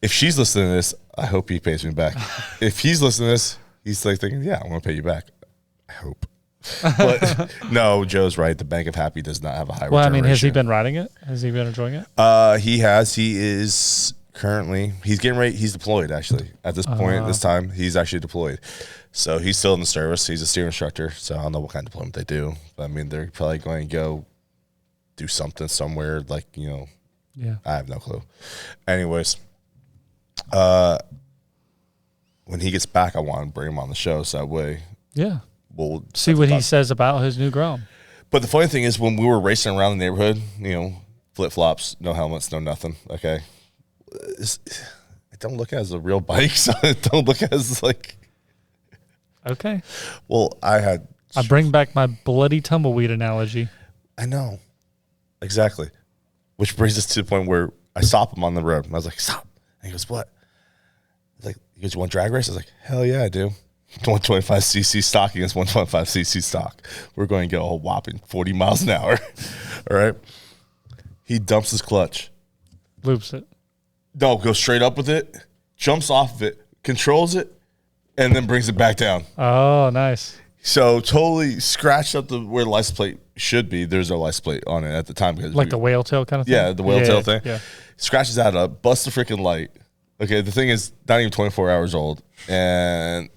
Speaker 4: If she's listening to this, I hope he pays me back. If he's listening to this, he's like thinking, yeah, I want to pay you back. I hope. But no, Joe's right. The Bank of Happy does not have a high return
Speaker 1: Well, I mean, has he
Speaker 4: ratio.
Speaker 1: been riding it? Has he been enjoying it?
Speaker 4: He has. He is currently, he's getting ready. He's deployed, actually. At this point, at this time, he's actually deployed. So he's still in the service. He's a steer instructor. So I don't know what kind of deployment they do. But I mean, they're probably going to go do something somewhere. Like,
Speaker 1: Yeah.
Speaker 4: I have no clue. Anyways, what when he gets back, I want to bring him on the show so that way
Speaker 1: Yeah.
Speaker 4: we'll
Speaker 1: See what he says about his new Grom.
Speaker 4: But the funny thing is, when we were racing around the neighborhood, flip flops, no helmets, no nothing. Okay, it don't look as a real bike. So it don't look as like.
Speaker 1: Okay.
Speaker 4: Well, I
Speaker 1: bring back my bloody tumbleweed analogy.
Speaker 4: I know, exactly. Which brings us to the point where I stop him on the road. And I was like, "Stop!" And he goes, "What?" I was like, "You guys want drag race?" I was like, "Hell yeah, I do." 125cc stock against 125cc stock. We're going to get a whole whopping 40 miles an hour. All right. He dumps his clutch.
Speaker 1: Loops it.
Speaker 4: No, goes straight up with it, jumps off of it, controls it, and then brings it back down.
Speaker 1: Oh, nice.
Speaker 4: So totally scratched up where the license plate should be. There's no license plate on it at the time. Because
Speaker 1: like the whale tail kind of thing?
Speaker 4: Yeah, the whale tail thing.
Speaker 1: Yeah.
Speaker 4: Scratches that up, busts the freaking light. Okay, the thing is not even 24 hours old. And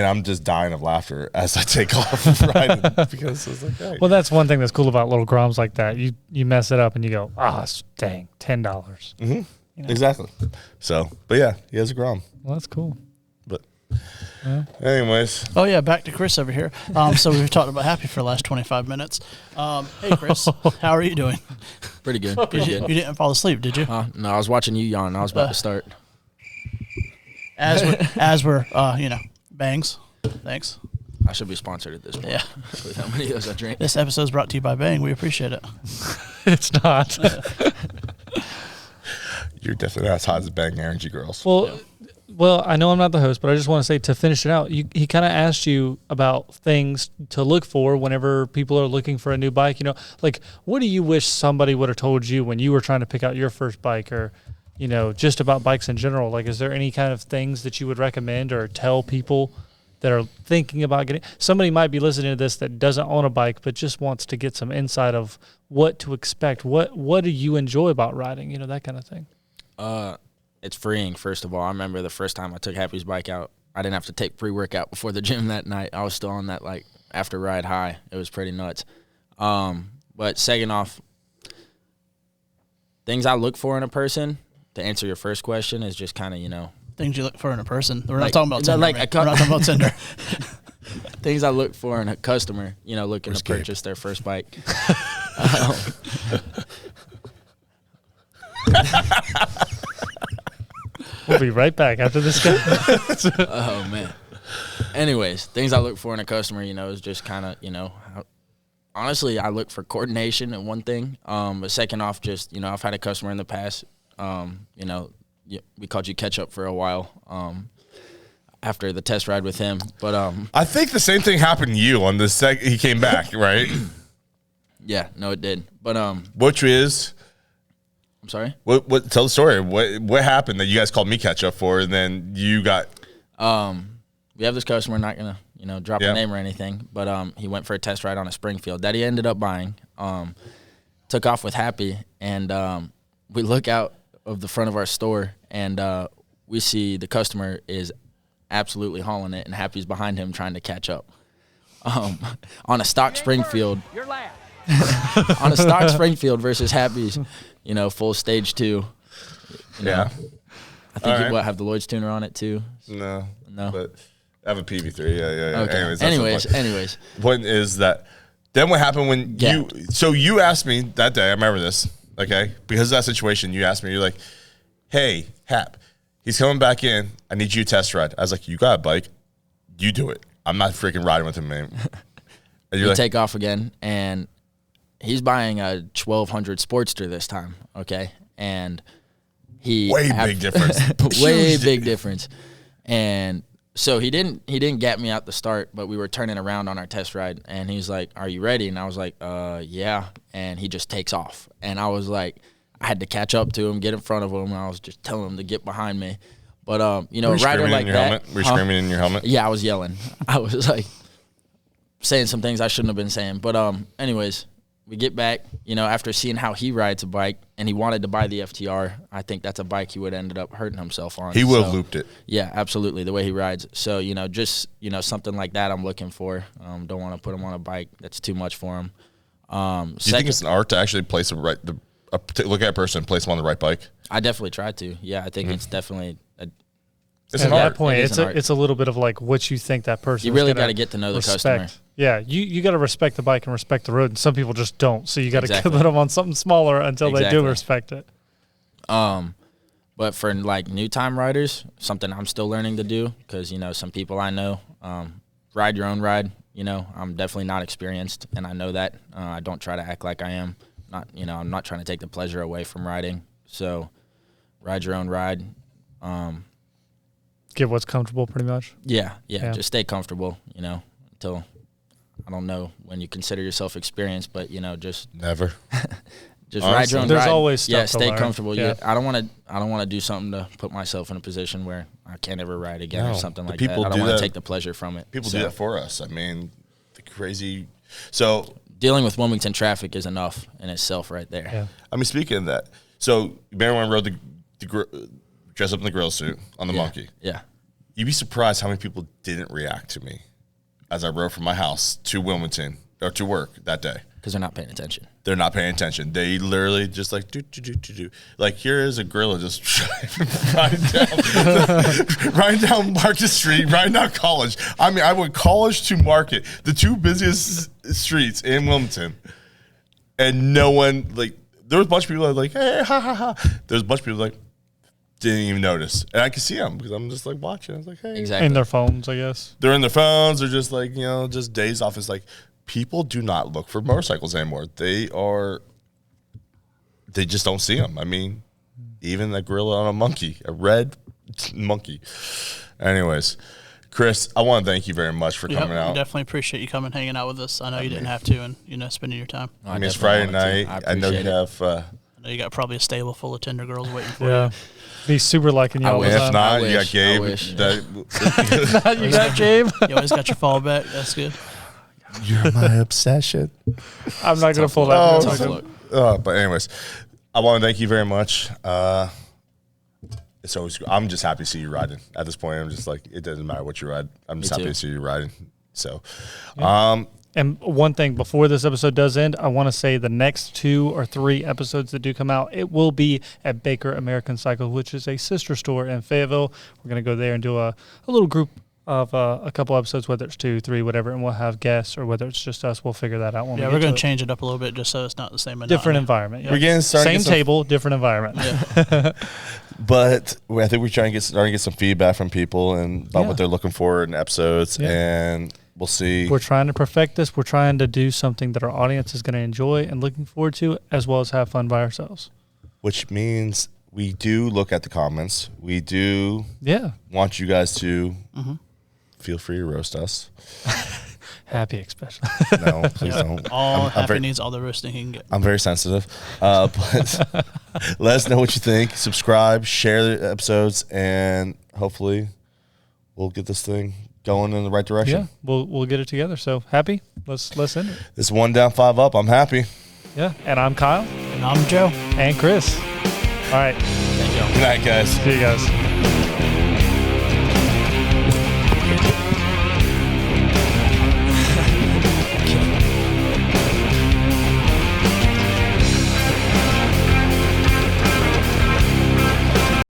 Speaker 4: I'm just dying of laughter as I take off riding because it's like, hey.
Speaker 1: Well, that's one thing that's cool about little Groms like that. You mess it up and you go, dang, $10.
Speaker 4: Mm-hmm. Exactly. So, but yeah, he has a Grom.
Speaker 1: Well, that's cool.
Speaker 4: But anyways.
Speaker 2: Oh, yeah, back to Chris over here. So we've talked about Happy for the last 25 minutes. Hey, Chris, how are you doing?
Speaker 5: Pretty good.
Speaker 2: You didn't fall asleep, did you?
Speaker 5: No, I was watching you yawn. I was about to start.
Speaker 2: As we're Bangs. Thanks.
Speaker 5: I should be sponsored at this point.
Speaker 2: Yeah.
Speaker 5: With how many of those I drink.
Speaker 2: This episode is brought to you by Bang. We appreciate it.
Speaker 1: It's not.
Speaker 4: You're definitely not as hot as Bang Energy Girls.
Speaker 1: Well, I know I'm not the host, but I just want to say to finish it out, he kind of asked you about things to look for whenever people are looking for a new bike. Like what do you wish somebody would have told you when you were trying to pick out your first bike, or just about bikes in general? Like, is there any kind of things that you would recommend or tell people that are thinking about getting? Somebody might be listening to this that doesn't own a bike but just wants to get some insight of what to expect. What do you enjoy about riding? That kind of thing.
Speaker 5: It's freeing, first of all. I remember the first time I took Happy's bike out, I didn't have to take pre-workout before the gym that night. I was still on that, after ride high. It was pretty nuts. But second off, things I look for in a person, to answer your first question, is just kind of,
Speaker 2: things you look for in a person. We're not talking about Tinder.
Speaker 5: We're
Speaker 2: not talking about Tinder.
Speaker 5: Things I look for in a customer, looking to purchase their first bike.
Speaker 1: We'll be right back after this guy.
Speaker 5: Oh, man. Anyways, things I look for in a customer, is just kind of, honestly, I look for coordination and one thing. But second off, just, I've had a customer in the past, we called you Ketchup for a while after the test ride with him. But
Speaker 4: I think the same thing happened to you on this he came back, right?
Speaker 5: Yeah, no, it did. But
Speaker 4: which is,
Speaker 5: I'm sorry.
Speaker 4: What? Tell the story. What happened that you guys called me Ketchup for, and then you got?
Speaker 5: We have this customer, not gonna drop a name or anything, but he went for a test ride on a Springfield that he ended up buying. Took off with Happy, and we look out of the front of our store, and we see the customer is absolutely hauling it, and Happy's behind him trying to catch up. On a stock Springfield. You're last. On a stock Springfield versus Happy's, full stage 2.
Speaker 4: Yeah.
Speaker 5: I think you have the Lloyd's tuner on it too.
Speaker 4: No.
Speaker 5: But
Speaker 4: I have a PV3. Yeah.
Speaker 5: Okay. Anyways.
Speaker 4: Point is that then what happened when you asked me that day, I remember this, okay? Because of that situation, you asked me, you're like, hey, Hap, he's coming back in. I need you to test ride. I was like, you got a bike. You do it. I'm not freaking riding with him, man. And
Speaker 5: you take off again, and he's buying a 1200 Sportster this time, okay? And
Speaker 4: big difference.
Speaker 5: Big difference. And so he didn't get me out the start, but we were turning around on our test ride, and he's like, are you ready? And I was like, yeah. And he just takes off. And I was like, I had to catch up to him, get in front of him, and I was just telling him to get behind me. But, a rider like that.
Speaker 4: Were you screaming in your helmet?
Speaker 5: Yeah, I was yelling. I was like saying some things I shouldn't have been saying. But anyways, we get back, after seeing how he rides a bike, and he wanted to buy the FTR. I think that's a bike he would have ended up hurting himself on.
Speaker 4: He would have looped it.
Speaker 5: Yeah, absolutely, the way he rides. So, just, something like that I'm looking for. Don't want to put him on a bike that's too much for him.
Speaker 4: Do you think it's an art to actually place look at a person and place them on the right bike?
Speaker 5: I definitely tried to. Yeah, I think it's definitely
Speaker 4: It's
Speaker 1: At
Speaker 4: an
Speaker 1: that
Speaker 4: art.
Speaker 1: point,
Speaker 5: It is
Speaker 1: it's
Speaker 5: an
Speaker 1: a
Speaker 5: art.
Speaker 1: it's a little bit of like what you think that person.
Speaker 5: You really got to get to know the customer.
Speaker 1: Yeah, you got to respect the bike and respect the road, and some people just don't. So you got to
Speaker 5: Exactly.
Speaker 1: put them on something smaller until they
Speaker 5: Exactly.
Speaker 1: do respect it.
Speaker 5: But for like new time riders, something I'm still learning to do, because some people I know ride your own ride. I'm definitely not experienced, and I know that. I don't try to act like I am. I'm not trying to take the pleasure away from riding. So, ride your own ride.
Speaker 1: Get what's comfortable, pretty much.
Speaker 5: Yeah.
Speaker 1: Yeah.
Speaker 5: Just stay comfortable. Until I don't know when you consider yourself experienced, but just
Speaker 4: Never.
Speaker 5: just
Speaker 4: Honestly.
Speaker 5: ride your own
Speaker 1: There's
Speaker 5: ride.
Speaker 1: always stuff to
Speaker 5: stay
Speaker 1: learn.
Speaker 5: comfortable.
Speaker 1: Yeah.
Speaker 5: I don't want to do something to put myself in a position where I can't ever ride again or
Speaker 4: No,
Speaker 5: something
Speaker 4: the
Speaker 5: like that.
Speaker 4: people
Speaker 5: I don't
Speaker 4: do
Speaker 5: want
Speaker 4: that.
Speaker 5: to take the pleasure from it.
Speaker 4: People
Speaker 5: So,
Speaker 4: do that for us. I mean, the crazy. So,
Speaker 5: dealing with Wilmington traffic is enough in itself right there.
Speaker 1: Yeah.
Speaker 4: I mean, speaking of that, so Marijuana rode dress up in the grill suit on the monkey.
Speaker 5: Yeah.
Speaker 4: You'd be surprised how many people didn't react to me as I rode from my house to Wilmington or to work that day.
Speaker 5: Because they're not paying attention.
Speaker 4: They're not paying attention. They literally just like do. Like here is a gorilla just riding down Market Street, riding down College. I mean, I went College to Market, the two busiest streets in Wilmington, and no one there was a bunch of people that were like, hey, ha ha ha. There's a bunch of people like didn't even notice, and I could see them because I'm just like watching. I was like, hey,
Speaker 5: Exactly.
Speaker 1: In their phones, I guess.
Speaker 4: they're in their phones. They're just like just days off. It's like people do not look for motorcycles anymore. They just don't see them. I mean, even a gorilla on a monkey, a red monkey. Anyways, Chris, I want to thank you very much for coming
Speaker 2: We
Speaker 4: out.
Speaker 2: definitely appreciate you coming hanging out with us. I know you didn't have to, and spending your time.
Speaker 5: No,
Speaker 4: I mean, it's
Speaker 5: definitely
Speaker 4: Friday
Speaker 5: wanted to.
Speaker 4: night. I know you
Speaker 5: appreciate it.
Speaker 4: have.
Speaker 2: I know you got probably a stable full of Tinder girls waiting for
Speaker 1: Yeah. Be super liking you
Speaker 5: I
Speaker 1: all the
Speaker 5: wish.
Speaker 4: If
Speaker 1: time.
Speaker 4: not,
Speaker 5: I
Speaker 4: you got
Speaker 5: wish,
Speaker 4: Gabe.
Speaker 5: I wish.
Speaker 1: You got Gabe?
Speaker 2: you. You always got your fallback. That's good.
Speaker 4: You're my obsession.
Speaker 1: I'm not going to pull that.
Speaker 4: Oh,
Speaker 1: one.
Speaker 5: Tough look.
Speaker 4: But anyways, I want to thank you very much. It's always. I'm just happy to see you riding. At this point, I'm just like, it doesn't matter what you ride. I'm just
Speaker 5: Me
Speaker 4: happy
Speaker 5: too.
Speaker 4: to see you riding. So,
Speaker 1: And one thing before this episode does end, I want to say the next 2 or 3 episodes that do come out, it will be at Baker American Cycle, which is a sister store in Fayetteville. We're going to go there and do a little group of a couple episodes, whether it's 2, 3, whatever, and we'll have guests, or whether it's just us. We'll figure that out when
Speaker 2: Yeah,
Speaker 1: we
Speaker 2: we're
Speaker 1: get
Speaker 2: going
Speaker 1: to
Speaker 2: to change it up a little bit just so it's not the same.
Speaker 1: different
Speaker 2: monotony.
Speaker 1: environment. Yeah.
Speaker 4: we're getting starting.
Speaker 1: Same table, different environment.
Speaker 2: Yeah.
Speaker 4: But I think we're starting to get some feedback from people and about
Speaker 1: Yeah.
Speaker 4: what they're looking for in episodes,
Speaker 1: Yeah.
Speaker 4: and we'll see.
Speaker 1: We're trying to perfect this. We're trying to do something that our audience is going to enjoy and looking forward to, as well as have fun by ourselves.
Speaker 4: Which means we do look at the comments. We do
Speaker 1: Yeah.
Speaker 4: want you guys to feel free to roast us.
Speaker 1: Happy, especially.
Speaker 4: No, please don't.
Speaker 2: All
Speaker 4: I'm
Speaker 2: Happy
Speaker 4: very-
Speaker 2: needs all the roasting he can get.
Speaker 4: I'm very sensitive. But let us know what you think. Subscribe, share the episodes, and hopefully we'll get this thing going in the right direction.
Speaker 1: Yeah, we'll get it together. So happy. Let's end it.
Speaker 4: It's 1 down, 5 up. I'm happy.
Speaker 1: Yeah. And I'm Kyle
Speaker 2: And I'm Joe.
Speaker 1: and Chris. All right.
Speaker 5: Thank you.
Speaker 4: Good night, guys.
Speaker 1: See you guys.